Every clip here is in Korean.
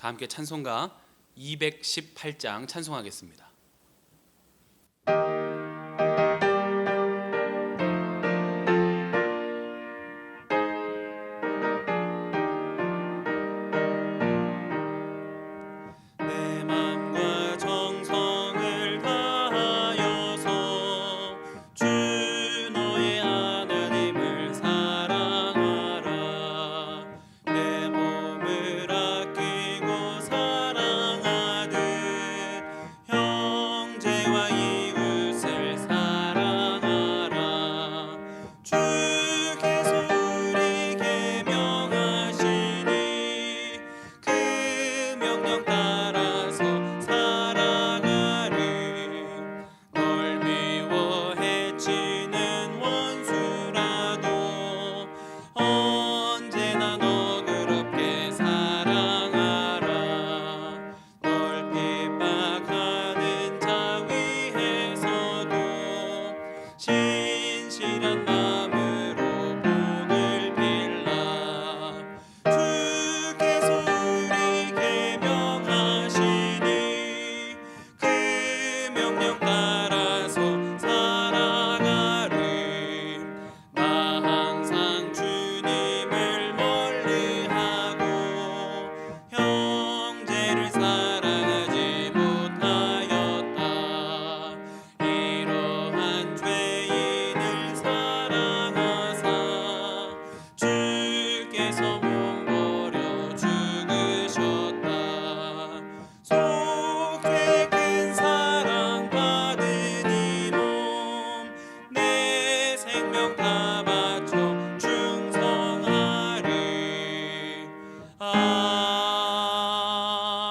다 함께 찬송가 218장 찬송하겠습니다.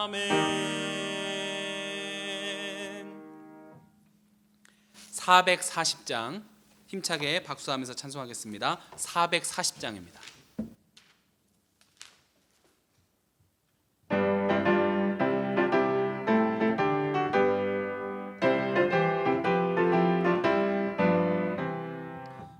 아멘. 440장 힘차게 박수하면서 찬송하겠습니다. 440장입니다.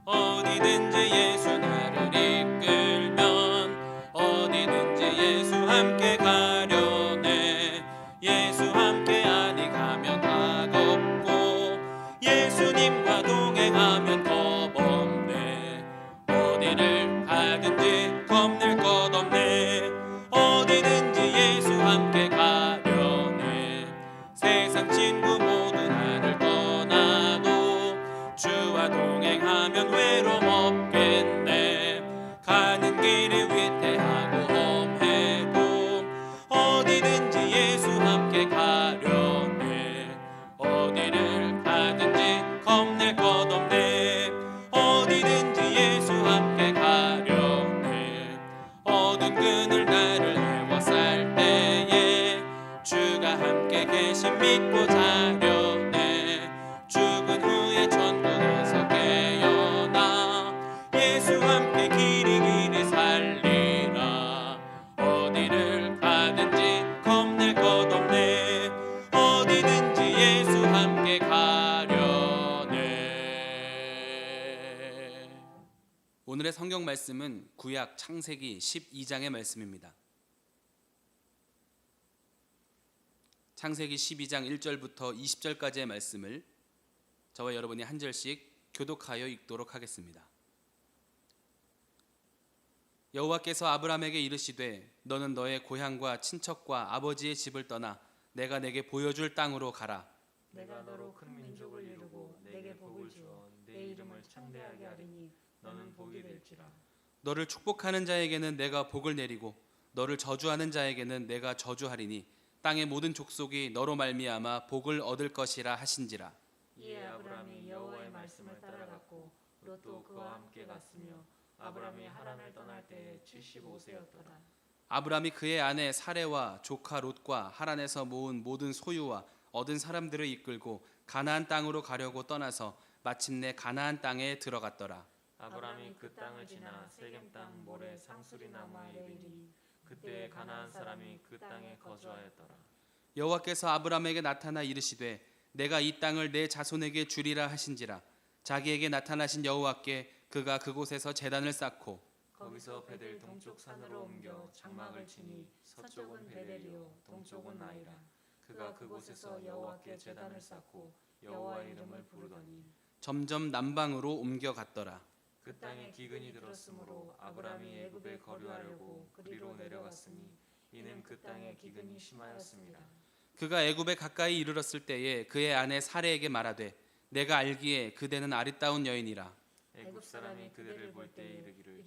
어디든지 예수 나를 이끌면 어디든지 예수 함께 가려네. 예수 함께 아니 가면 버겁고 예수님과 동행하면 겁 없네. 어디를 가든지 겁낼 것 없네. 어디든지 예수 함께 가려네. 세상 친구 모두 나를 떠나도 주와 동행하면 외로움 없겠네. 가는 길이 위태하고 험해도 어디든지 예수 함께 가려네. 어디를 가든지 겁낼 것 없네. 어디든지 예수 함께 가려네. 어두운 그늘 나를 애워쌀 때에 주가 함께 계신 믿고 자려네. 죽은 후에 천국에서 깨어나 예수 함께 길이 살리라. 어디를 가든지 겁낼 것 없네. 어디든지 예수 함께 가려네. 오늘의 성경 말씀은 구약 창세기 12장의 말씀입니다. 창세기 12장 1절부터 20절까지의 말씀을 저와 여러분이 한 절씩 교독하여 읽도록 하겠습니다. 여호와께서 아브라함에게 이르시되 너는 너의 고향과 친척과 아버지의 집을 떠나 내가 내게 보여줄 땅으로 가라. 내가 너로 큰 민족을 이루고 내게 복을 주어 내 이름을 창대하게 하리니 너는 복이 될지라. 너를 축복하는 자에게는 내가 복을 내리고 너를 저주하는 자에게는 내가 저주하리니 땅의 모든 족속이 너로 말미암아 복을 얻을 것이라 하신지라. 이에 아브라함이 여호와의 말씀을 따라갔고 롯도 그와 함께 갔으며 아브라함이 하란을 떠날 때에 75세였더라. 아브라함이 그의 아내 사레와 조카 롯과 하란에서 모은 모든 소유와 얻은 사람들을 이끌고 가나안 땅으로 가려고 떠나서 마침내 가나안 땅에 들어갔더라. 아브라함이 그 땅을 지나 세겜 땅 모래 상수리 나무에 이르니 그때 가나안 사람이 그 땅에 거주하였더라. 여호와께서 아브라함에게 나타나 이르시되 내가 이 땅을 내 자손에게 주리라 하신지라. 자기에게 나타나신 여호와께 그가 그곳에서 제단을 쌓고 거기서 베델 동쪽 산으로 옮겨 장막을 치니 서쪽은 베델이요 동쪽은 아이라. 그가 그곳에서 여호와께 제단을 쌓고 여호와의 이름을 부르더니 점점 남방으로 옮겨갔더라. 그 땅에 기근이 들었으므로 아브라함이 애굽에 거류하려고 그리로 내려갔으니 이는 그 땅에 기근이 심하였습니다. 그가 애굽에 가까이 이르렀을 때에 그의 아내 사레에게 말하되 내가 알기에 그대는 아리따운 여인이라. 애굽 사람이 그대를 볼 때 이르기를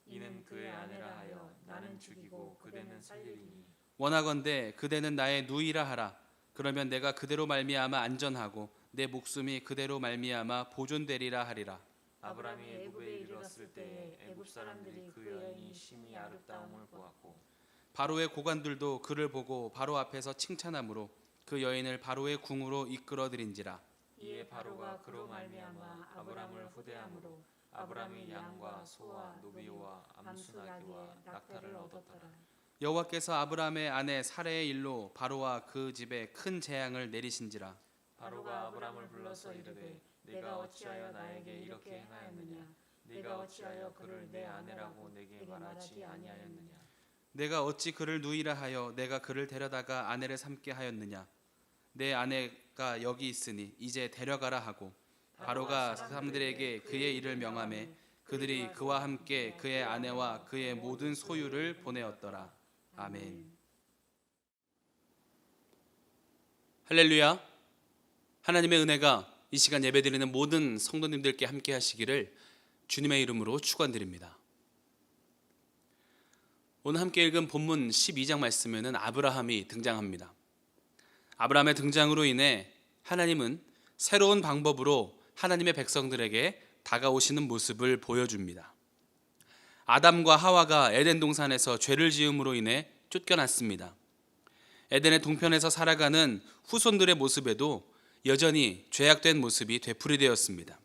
이는 그의 아내라 하여 나는 죽이고 그대는 살리리니 원하건대 그대는 나의 누이라 하라. 그러면 내가 그대로 말미암아 안전하고 내 목숨이 그대로 말미암아 보존되리라 하리라. 아브라함이 애굽에 이르렀을 때에 애굽 사람들이 그 여인이 심히 아름다움을 보았고 바로의 고관들도 그를 보고 바로 앞에서 칭찬함으로 그 여인을 바로의 궁으로 이끌어들인지라. 이에 바로가 그로 말미암아 아브라함을 후대함으로 아브라함이 양과 소와 노비와 암수나귀와 낙타를 얻었더라. 여호와께서 아브라함의 아내 사레의 일로 바로와 그 집에 큰 재앙을 내리신지라. 바로가 아브라함을 불러서 이르되 내가 어찌하여 나에게 이렇게 행하였느냐. 내가 어찌하여 그를 내 아내라고 내게 말하지 아니하였느냐. 내가 어찌 그를 누이라 하여 내가 그를 데려다가 아내를 삼게 하였느냐. 내 아내가 여기 있으니 이제 데려가라 하고 바로가 사람들에게 그의 일을 명하매 그들이 그와 함께 그의 아내와 그의 모든 소유를 보내었더라. 아멘. 할렐루야. 하나님의 은혜가 이 시간 예배드리는 모든 성도님들께 함께 하시기를 주님의 이름으로 축원드립니다. 오늘 함께 읽은 본문 12장 말씀에는 아브라함이 등장합니다. 아브라함의 등장으로 인해 하나님은 새로운 방법으로 하나님의 백성들에게 다가오시는 모습을 보여줍니다. 아담과 하와가 에덴 동산에서 죄를 지음으로 인해 쫓겨났습니다. 에덴의 동편에서 살아가는 후손들의 모습에도 여전히 죄악된 모습이 되풀이되었습니다.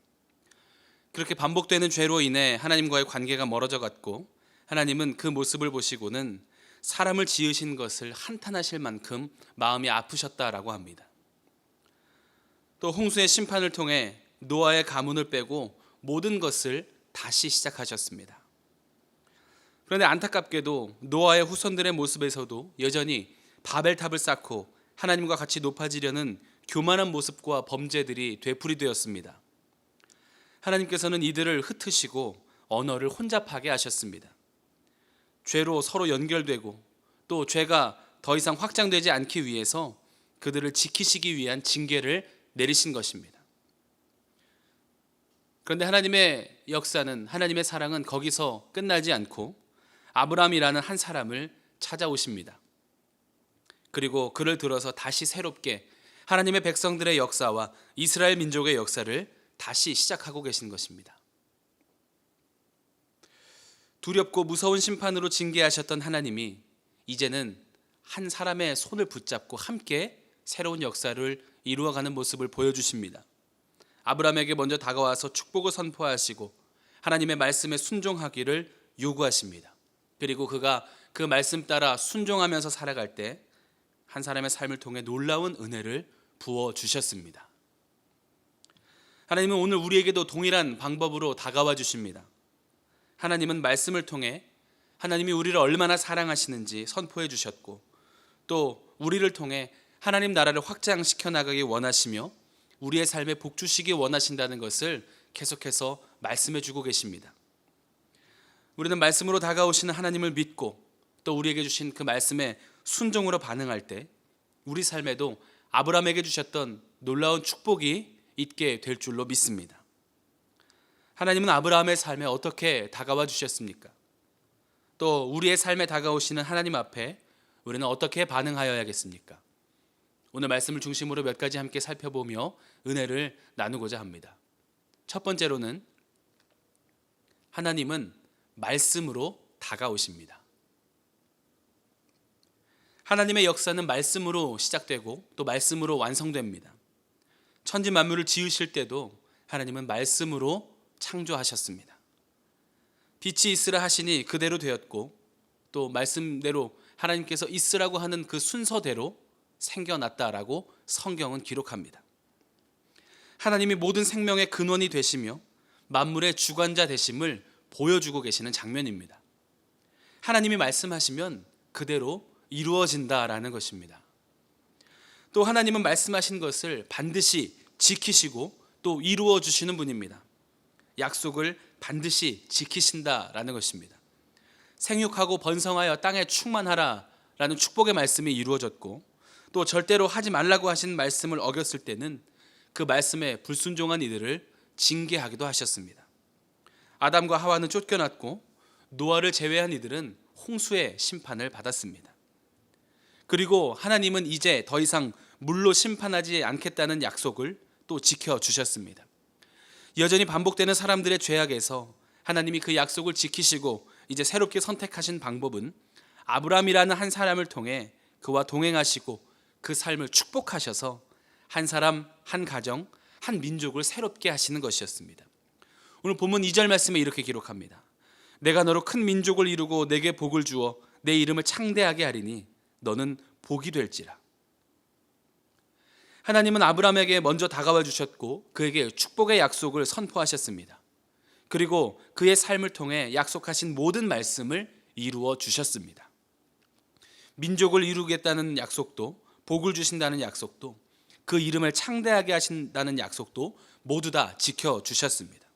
그렇게 반복되는 죄로 인해 하나님과의 관계가 멀어져 갔고 하나님은 그 모습을 보시고는 사람을 지으신 것을 한탄하실 만큼 마음이 아프셨다라고 합니다. 또 홍수의 심판을 통해 노아의 가문을 빼고 모든 것을 다시 시작하셨습니다. 그런데 안타깝게도 노아의 후손들의 모습에서도 여전히 바벨탑을 쌓고 하나님과 같이 높아지려는 교만한 모습과 범죄들이 되풀이되었습니다. 하나님께서는 이들을 흩으시고 언어를 혼잡하게 하셨습니다. 죄로 서로 연결되고 또 죄가 더 이상 확장되지 않기 위해서 그들을 지키시기 위한 징계를 내리신 것입니다. 그런데 하나님의 역사는, 하나님의 사랑은 거기서 끝나지 않고 아브라함이라는 한 사람을 찾아오십니다. 그리고 그를 들어서 다시 새롭게 하나님의 백성들의 역사와 이스라엘 민족의 역사를 다시 시작하고 계신 것입니다. 두렵고 무서운 심판으로 징계하셨던 하나님이 이제는 한 사람의 손을 붙잡고 함께 새로운 역사를 이루어가는 모습을 보여주십니다. 아브라함에게 먼저 다가와서 축복을 선포하시고 하나님의 말씀에 순종하기를 요구하십니다. 그리고 그가 그 말씀 따라 순종하면서 살아갈 때 한 사람의 삶을 통해 놀라운 은혜를 부어주셨습니다. 하나님은 오늘 우리에게도 동일한 방법으로 다가와 주십니다. 하나님은 말씀을 통해 하나님이 우리를 얼마나 사랑하시는지 선포해 주셨고 또 우리를 통해 하나님 나라를 확장시켜 나가기 원하시며 우리의 삶에 복 주시기 원하신다는 것을 계속해서 말씀해 주고 계십니다. 우리는 말씀으로 다가오시는 하나님을 믿고 또 우리에게 주신 그 말씀에 순종으로 반응할 때 우리 삶에도 아브라함에게 주셨던 놀라운 축복이 있게 될 줄로 믿습니다. 하나님은 아브라함의 삶에 어떻게 다가와 주셨습니까? 또 우리의 삶에 다가오시는 하나님 앞에 우리는 어떻게 반응하여야겠습니까? 오늘 말씀을 중심으로 몇 가지 함께 살펴보며 은혜를 나누고자 합니다. 첫 번째로는 하나님은 말씀으로 다가오십니다. 하나님의 역사는 말씀으로 시작되고 또 말씀으로 완성됩니다. 천지 만물을 지으실 때도 하나님은 말씀으로 창조하셨습니다. 빛이 있으라 하시니 그대로 되었고 또 말씀대로 하나님께서 있으라고 하는 그 순서대로 생겨났다라고 성경은 기록합니다. 하나님이 모든 생명의 근원이 되시며 만물의 주관자 되심을 보여주고 계시는 장면입니다. 하나님이 말씀하시면 그대로 이루어진다라는 것입니다. 또 하나님은 말씀하신 것을 반드시 지키시고 또 이루어 주시는 분입니다. 약속을 반드시 지키신다라는 것입니다. 생육하고 번성하여 땅에 충만하라라는 축복의 말씀이 이루어졌고, 또 절대로 하지 말라고 하신 말씀을 어겼을 때는 그 말씀에 불순종한 이들을 징계하기도 하셨습니다. 아담과 하와는 쫓겨났고 노아를 제외한 이들은 홍수의 심판을 받았습니다. 그리고 하나님은 이제 더 이상 물로 심판하지 않겠다는 약속을 또 지켜주셨습니다. 여전히 반복되는 사람들의 죄악에서 하나님이 그 약속을 지키시고 이제 새롭게 선택하신 방법은 아브라함이라는 한 사람을 통해 그와 동행하시고 그 삶을 축복하셔서 한 사람, 한 가정, 한 민족을 새롭게 하시는 것이었습니다. 오늘 본문 2절 말씀에 이렇게 기록합니다. 내가 너로 큰 민족을 이루고 내게 복을 주어 내 이름을 창대하게 하리니 너는 복이 될지라. 하나님은 아브라함에게 먼저 다가와 주셨고 그에게 축복의 약속을 선포하셨습니다. 그리고 그의 삶을 통해 약속하신 모든 말씀을 이루어 주셨습니다. 민족을 이루겠다는 약속도, 복을 주신다는 약속도, 그 이름을 창대하게 하신다는 약속도 모두 다 지켜주셨습니다.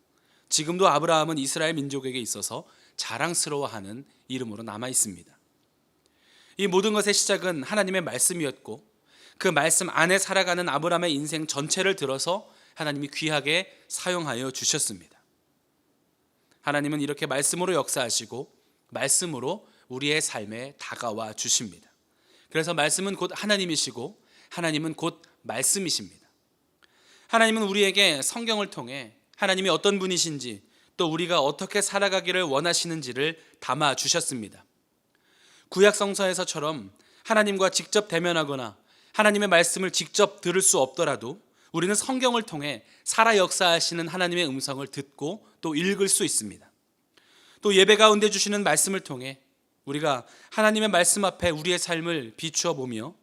지금도 아브라함은 이스라엘 민족에게 있어서 자랑스러워하는 이름으로 남아 있습니다. 이 모든 것의 시작은 하나님의 말씀이었고 그 말씀 안에 살아가는 아브라함의 인생 전체를 들어서 하나님이 귀하게 사용하여 주셨습니다. 하나님은 이렇게 말씀으로 역사하시고 말씀으로 우리의 삶에 다가와 주십니다. 그래서 말씀은 곧 하나님이시고 하나님은 곧 말씀이십니다. 하나님은 우리에게 성경을 통해 하나님이 어떤 분이신지 또 우리가 어떻게 살아가기를 원하시는지를 담아 주셨습니다. 구약 성서에서처럼 하나님과 직접 대면하거나 하나님의 말씀을 직접 들을 수 없더라도 우리는 성경을 통해 살아 역사하시는 하나님의 음성을 듣고 또 읽을 수 있습니다. 또 예배 가운데 주시는 말씀을 통해 우리가 하나님의 말씀 앞에 우리의 삶을 비추어 보며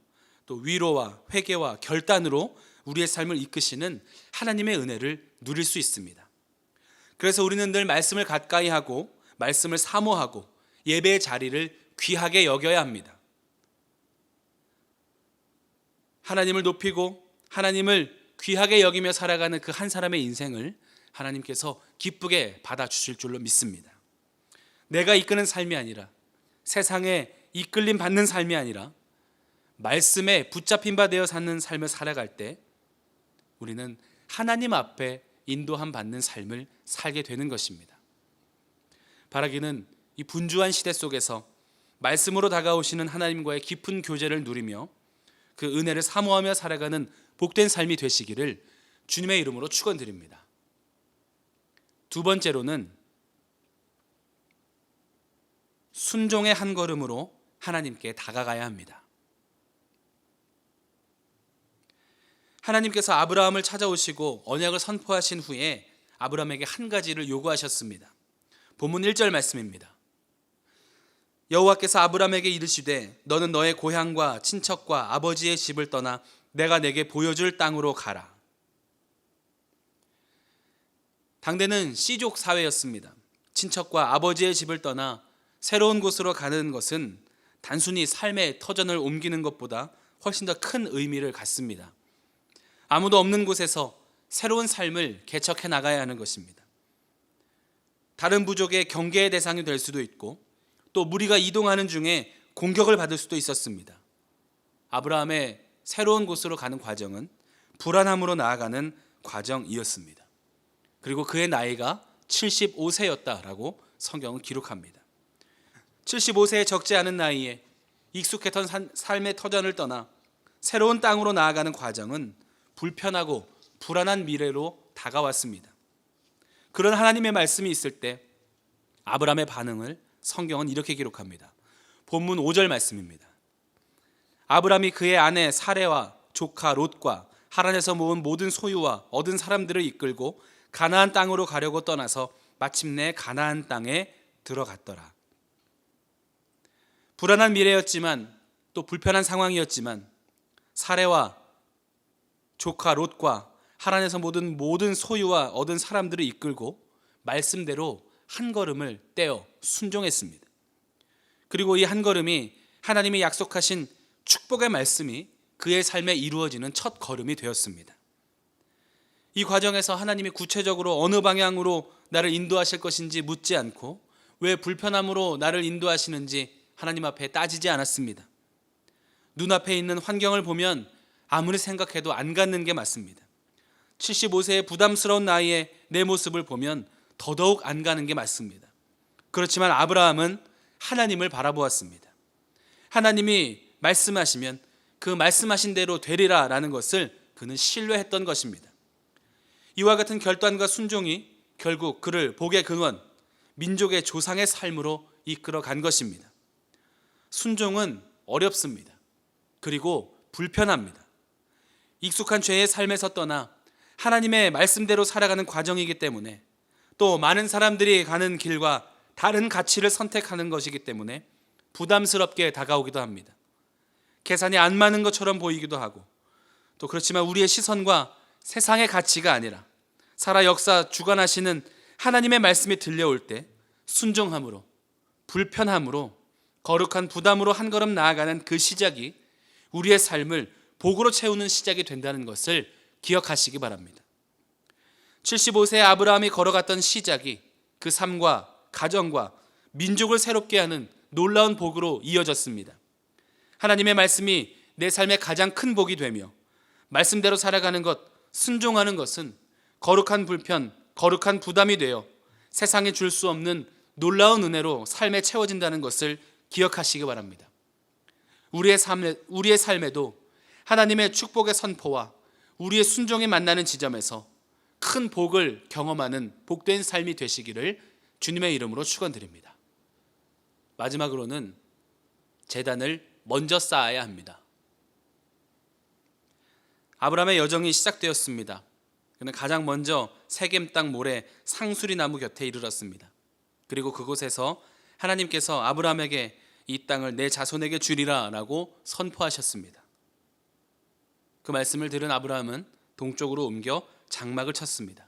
또 위로와 회개와 결단으로 우리의 삶을 이끄시는 하나님의 은혜를 누릴 수 있습니다. 그래서 우리는 늘 말씀을 가까이 하고 말씀을 사모하고 예배의 자리를 귀하게 여겨야 합니다. 하나님을 높이고 하나님을 귀하게 여기며 살아가는 그 한 사람의 인생을 하나님께서 기쁘게 받아주실 줄로 믿습니다. 내가 이끄는 삶이 아니라 세상에 이끌림 받는 삶이 아니라 말씀에 붙잡힌 바 되어 사는 삶을 살아갈 때 우리는 하나님 앞에 인도함 받는 삶을 살게 되는 것입니다. 바라기는 이 분주한 시대 속에서 말씀으로 다가오시는 하나님과의 깊은 교제를 누리며 그 은혜를 사모하며 살아가는 복된 삶이 되시기를 주님의 이름으로 축원드립니다. 두 번째로는 순종의 한 걸음으로 하나님께 다가가야 합니다. 하나님께서 아브라함을 찾아오시고 언약을 선포하신 후에 아브라함에게 한 가지를 요구하셨습니다. 본문 1절 말씀입니다. 여호와께서 아브라함에게 이르시되 너는 너의 고향과 친척과 아버지의 집을 떠나 내가 내게 보여줄 땅으로 가라. 당대는 씨족 사회였습니다. 친척과 아버지의 집을 떠나 새로운 곳으로 가는 것은 단순히 삶의 터전을 옮기는 것보다 훨씬 더 큰 의미를 갖습니다. 아무도 없는 곳에서 새로운 삶을 개척해 나가야 하는 것입니다. 다른 부족의 경계의 대상이 될 수도 있고 또 무리가 이동하는 중에 공격을 받을 수도 있었습니다. 아브라함의 새로운 곳으로 가는 과정은 불안함으로 나아가는 과정이었습니다. 그리고 그의 나이가 75세였다라고 성경은 기록합니다. 75세에 적지 않은 나이에 익숙했던 삶의 터전을 떠나 새로운 땅으로 나아가는 과정은 불편하고 불안한 미래로 다가왔습니다. 그런 하나님의 말씀이 있을 때 아브라함의 반응을 성경은 이렇게 기록합니다. 본문 5절 말씀입니다. 아브라함이 그의 아내 사레와 조카 롯과 하란에서 모은 모든 소유와 얻은 사람들을 이끌고 가나안 땅으로 가려고 떠나서 마침내 가나안 땅에 들어갔더라. 불안한 미래였지만 또 불편한 상황이었지만 사레와 조카 롯과 하란에서 모든 소유와 얻은 사람들을 이끌고 말씀대로 한 걸음을 떼어 순종했습니다. 그리고 이 한 걸음이 하나님이 약속하신 축복의 말씀이 그의 삶에 이루어지는 첫 걸음이 되었습니다. 이 과정에서 하나님이 구체적으로 어느 방향으로 나를 인도하실 것인지 묻지 않고 왜 불편함으로 나를 인도하시는지 하나님 앞에 따지지 않았습니다. 눈앞에 있는 환경을 보면 아무리 생각해도 안 갖는 게 맞습니다. 75세의 부담스러운 나이에 내 모습을 보면 더더욱 안 가는 게 맞습니다. 그렇지만 아브라함은 하나님을 바라보았습니다. 하나님이 말씀하시면 그 말씀하신 대로 되리라 라는 것을 그는 신뢰했던 것입니다. 이와 같은 결단과 순종이 결국 그를 복의 근원, 민족의 조상의 삶으로 이끌어 간 것입니다. 순종은 어렵습니다. 그리고 불편합니다. 익숙한 죄의 삶에서 떠나 하나님의 말씀대로 살아가는 과정이기 때문에, 또 많은 사람들이 가는 길과 다른 가치를 선택하는 것이기 때문에 부담스럽게 다가오기도 합니다. 계산이 안 맞는 것처럼 보이기도 하고, 또 그렇지만 우리의 시선과 세상의 가치가 아니라 살아 역사 주관하시는 하나님의 말씀이 들려올 때 순종함으로, 불편함으로, 거룩한 부담으로 한 걸음 나아가는 그 시작이 우리의 삶을 복으로 채우는 시작이 된다는 것을 기억하시기 바랍니다. 75세의 아브라함이 걸어갔던 시작이 그 삶과 가정과 민족을 새롭게 하는 놀라운 복으로 이어졌습니다. 하나님의 말씀이 내 삶의 가장 큰 복이 되며, 말씀대로 살아가는 것, 순종하는 것은 거룩한 불편, 거룩한 부담이 되어 세상에 줄 수 없는 놀라운 은혜로 삶에 채워진다는 것을 기억하시기 바랍니다. 우리의 삶에도 하나님의 축복의 선포와 우리의 순종이 만나는 지점에서 큰 복을 경험하는 복된 삶이 되시기를 주님의 이름으로 축원드립니다. 마지막으로는 제단을 먼저 쌓아야 합니다. 아브라함의 여정이 시작되었습니다. 그는 가장 먼저 세겜 땅 모래 상수리 나무 곁에 이르렀습니다. 그리고 그곳에서 하나님께서 아브라함에게 이 땅을 내 자손에게 주리라 라고 선포하셨습니다. 그 말씀을 들은 아브라함은 동쪽으로 옮겨 장막을 쳤습니다.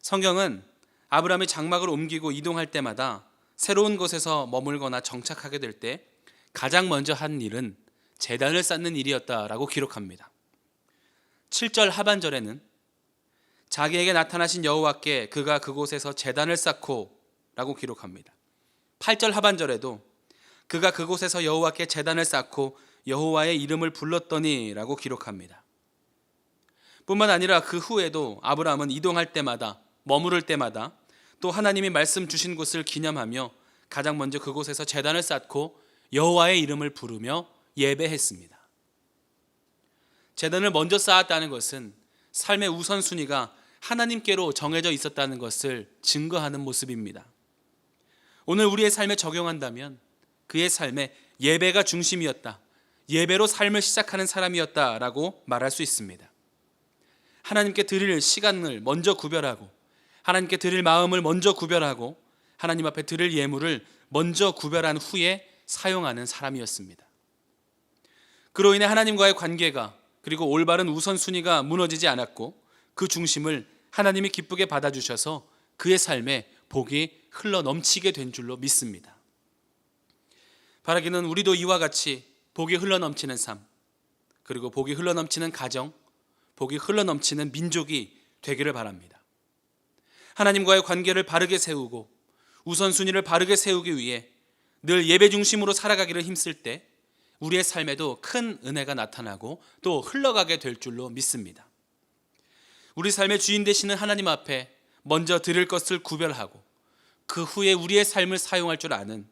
성경은 아브라함이 장막을 옮기고 이동할 때마다 새로운 곳에서 머물거나 정착하게 될 때 가장 먼저 한 일은 제단을 쌓는 일이었다라고 기록합니다. 7절 하반절에는 자기에게 나타나신 여호와께 그가 그곳에서 제단을 쌓고 라고 기록합니다. 8절 하반절에도 그가 그곳에서 여호와께 제단을 쌓고 여호와의 이름을 불렀더니 라고 기록합니다. 뿐만 아니라 그 후에도 아브라함은 이동할 때마다, 머무를 때마다 또 하나님이 말씀 주신 곳을 기념하며 가장 먼저 그곳에서 제단을 쌓고 여호와의 이름을 부르며 예배했습니다. 제단을 먼저 쌓았다는 것은 삶의 우선순위가 하나님께로 정해져 있었다는 것을 증거하는 모습입니다. 오늘 우리의 삶에 적용한다면 그의 삶에 예배가 중심이었다, 예배로 삶을 시작하는 사람이었다라고 말할 수 있습니다. 하나님께 드릴 시간을 먼저 구별하고, 하나님께 드릴 마음을 먼저 구별하고, 하나님 앞에 드릴 예물을 먼저 구별한 후에 사용하는 사람이었습니다. 그로 인해 하나님과의 관계가, 그리고 올바른 우선순위가 무너지지 않았고, 그 중심을 하나님이 기쁘게 받아주셔서 그의 삶에 복이 흘러 넘치게 된 줄로 믿습니다. 바라기는 우리도 이와 같이 복이 흘러 넘치는 삶, 그리고 복이 흘러 넘치는 가정, 복이 흘러 넘치는 민족이 되기를 바랍니다. 하나님과의 관계를 바르게 세우고 우선순위를 바르게 세우기 위해 늘 예배 중심으로 살아가기를 힘쓸 때 우리의 삶에도 큰 은혜가 나타나고 또 흘러가게 될 줄로 믿습니다. 우리 삶의 주인 되시는 하나님 앞에 먼저 드릴 것을 구별하고 그 후에 우리의 삶을 사용할 줄 아는,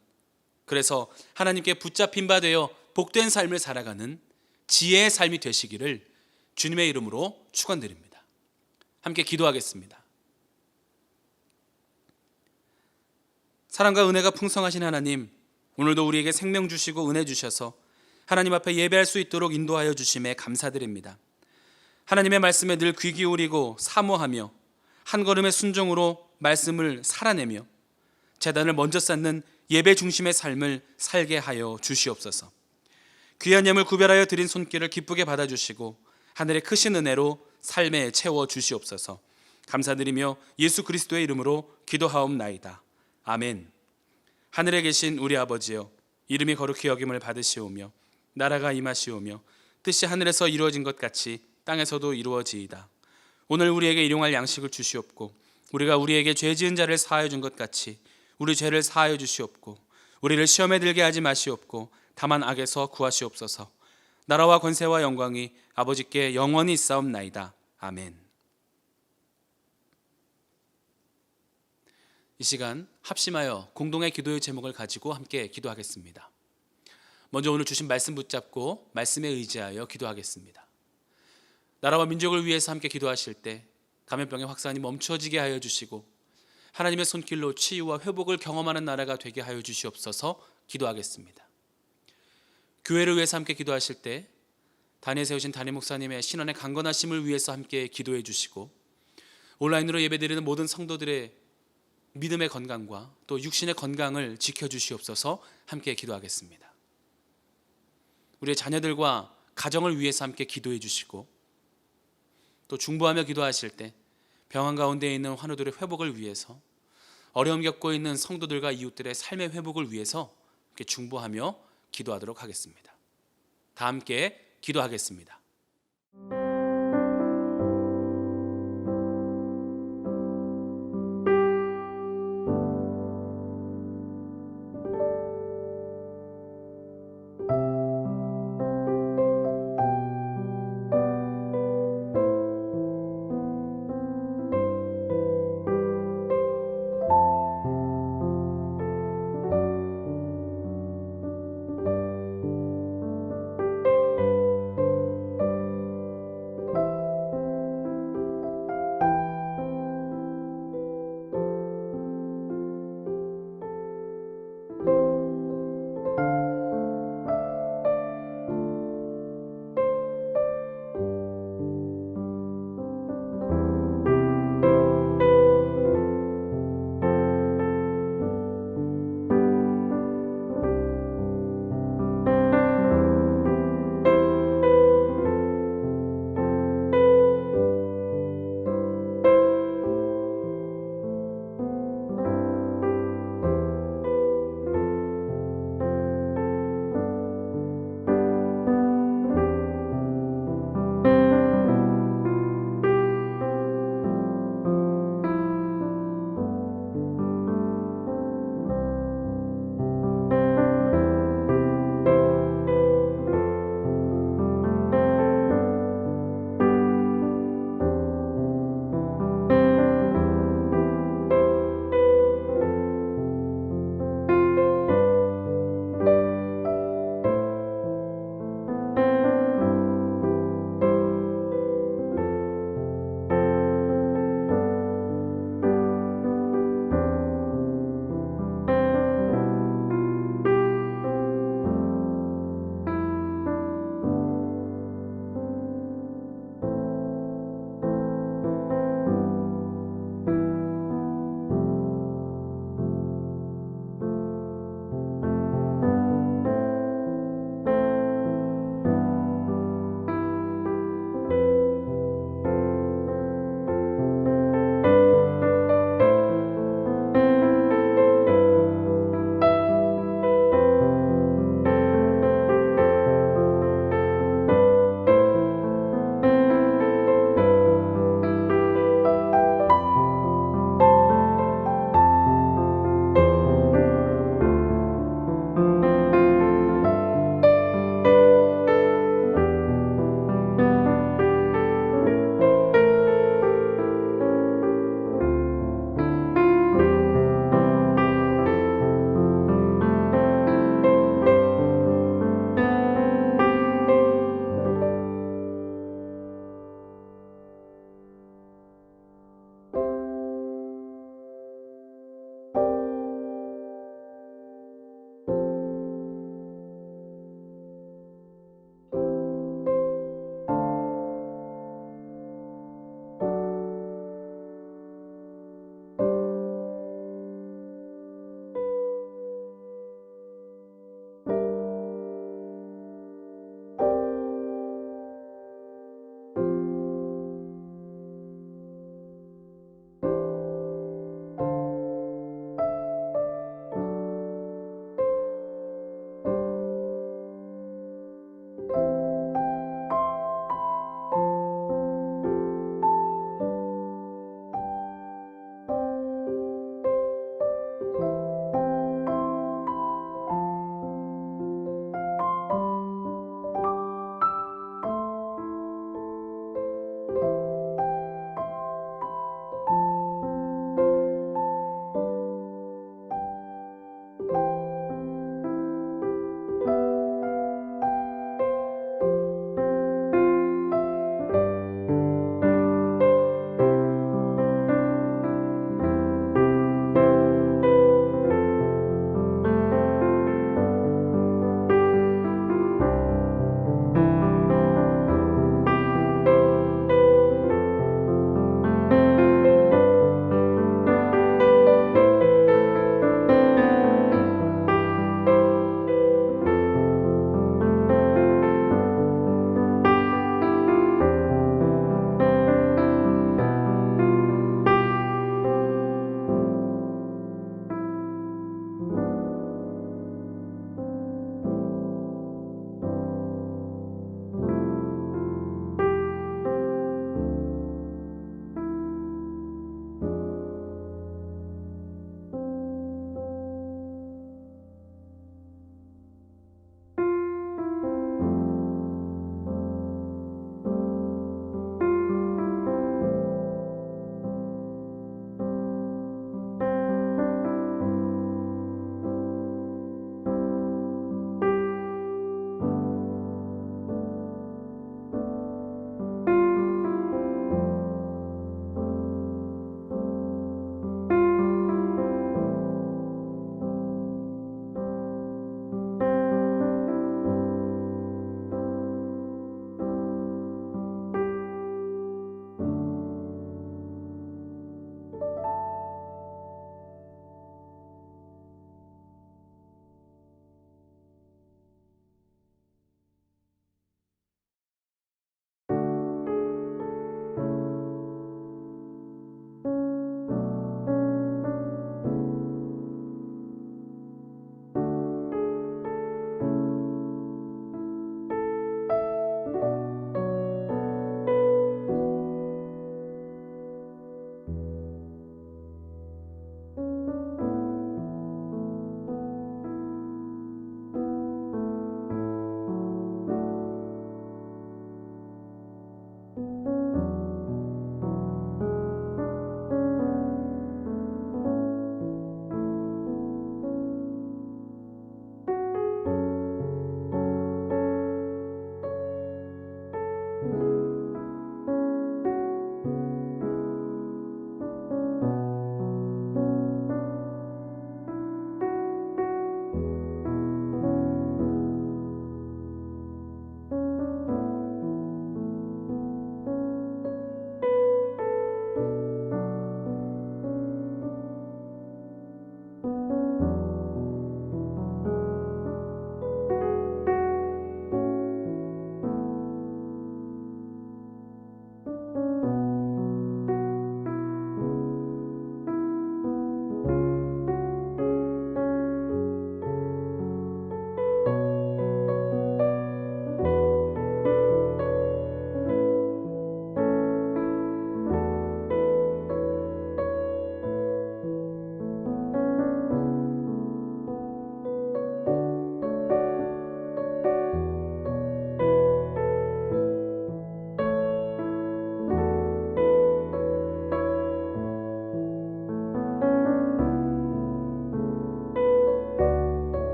그래서 하나님께 붙잡힌 바 되어 복된 삶을 살아가는 지혜의 삶이 되시기를 주님의 이름으로 축원드립니다. 함께 기도하겠습니다. 사랑과 은혜가 풍성하신 하나님, 오늘도 우리에게 생명 주시고 은혜 주셔서 하나님 앞에 예배할 수 있도록 인도하여 주심에 감사드립니다. 하나님의 말씀에 늘 귀 기울이고 사모하며 한 걸음의 순종으로 말씀을 살아내며 제단을 먼저 쌓는 예배 중심의 삶을 살게 하여 주시옵소서. 귀한 예물 구별하여 드린 손길을 기쁘게 받아주시고 하늘의 크신 은혜로 삶에 채워 주시옵소서. 감사드리며 예수 그리스도의 이름으로 기도하옵나이다. 아멘. 하늘에 계신 우리 아버지여, 이름이 거룩히 여김을 받으시오며 나라가 임하시오며 뜻이 하늘에서 이루어진 것 같이 땅에서도 이루어지이다. 오늘 우리에게 일용할 양식을 주시옵고 우리가 우리에게 죄 지은 자를 사하여 준 것 같이 우리 죄를 사하여 주시옵고 우리를 시험에 들게 하지 마시옵고 다만 악에서 구하시옵소서. 나라와 권세와 영광이 아버지께 영원히 있사옵나이다. 아멘. 이 시간 합심하여 공동의 기도의 제목을 가지고 함께 기도하겠습니다. 먼저 오늘 주신 말씀 붙잡고 말씀에 의지하여 기도하겠습니다. 나라와 민족을 위해서 함께 기도하실 때 감염병의 확산이 멈춰지게 하여 주시고 하나님의 손길로 치유와 회복을 경험하는 나라가 되게 하여 주시옵소서. 기도하겠습니다. 교회를 위해서 함께 기도하실 때 단위에 세우신 담임 목사님의 신원의 강건하심을 위해서 함께 기도해 주시고 온라인으로 예배드리는 모든 성도들의 믿음의 건강과 또 육신의 건강을 지켜주시옵소서. 함께 기도하겠습니다. 우리의 자녀들과 가정을 위해서 함께 기도해 주시고 또 중보하며 기도하실 때 병환 가운데 있는 환우들의 회복을 위해서 어려움 겪고 있는 성도들과 이웃들의 삶의 회복을 위해서 함께 중보하며 기도하도록 하겠습니다. 다 함께 기도하겠습니다.